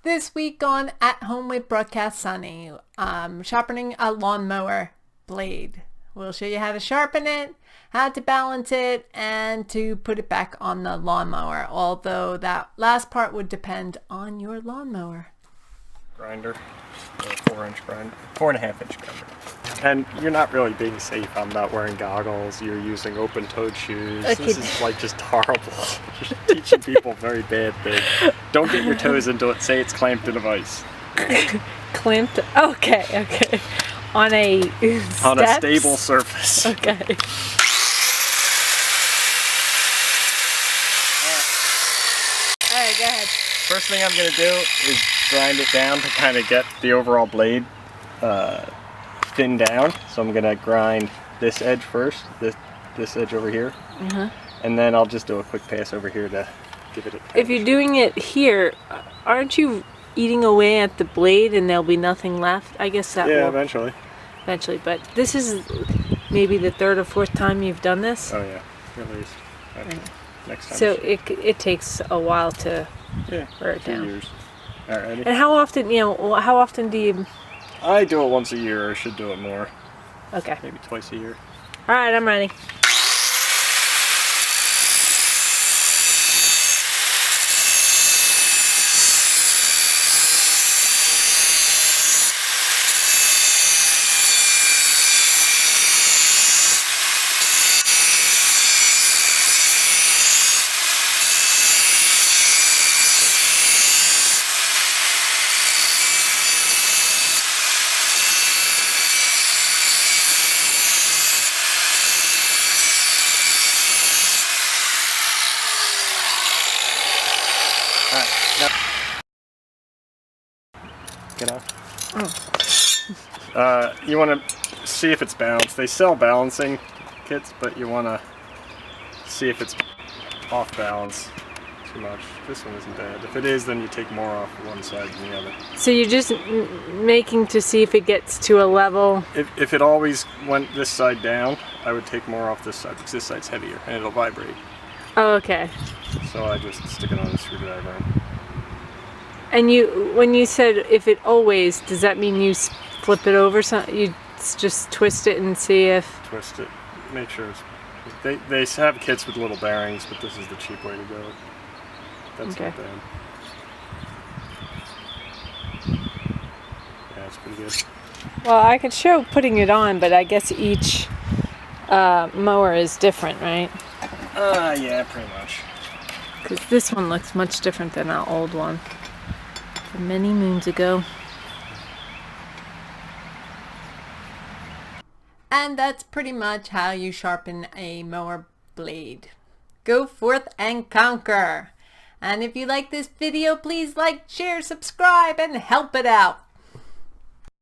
This week on At Home with Broadcast Sunny, sharpening a lawnmower blade. We'll show you how to sharpen it, how to balance it, and to put it back on the lawnmower, although that last part would depend on your lawnmower. Grinder, a 4-inch grinder, 4.5-inch grinder. And you're not really being safe. I'm not wearing goggles. You're using open-toed shoes. Okay. This is like just horrible. You're teaching people very bad things. Don't get your toes into it. Say it's clamped in a vise. Clamped? Okay. On a On a stable surface. Okay. Alright, go ahead. First thing I'm going to do is grind it down to kind of get the overall blade thinned down. So I'm going to grind this edge first, this edge over here. And then I'll just do a quick pass over here to give it a pinch. If you're doing it here, aren't you eating away at the blade and there'll be nothing left? I guess that will eventually. But this is maybe the third or fourth time you've done this. Oh yeah, at least. Okay. Next time. So it takes a while to wear it 2 down. years. Alrighty. And how often do you? I do it once a year. I should do it more. Okay. Maybe twice a year. All right, I'm ready. Get off. You want to see if it's balanced. They sell balancing kits, but you want to see if it's off balance too much. This one isn't bad. If it is, then you take more off one side than the other. So you're just making to see if it gets to a level. If it always went this side down, I would take more off this side because this side's heavier and it'll vibrate. Oh, okay. So I just stick it on the screwdriver. And when you said if it always, does that mean you flip it over? You just twist it and see if. Twist it. Make sure it's. They have kits with little bearings, but this is the cheap way to go. That's not bad. Yeah, it's pretty good. Well, I could show putting it on, but I guess each mower is different, right? Yeah, pretty much. Because this one looks much different than our old one from many moons ago. And that's pretty much how you sharpen a mower blade. Go forth and conquer! And if you like this video, please like, share, subscribe, and help it out.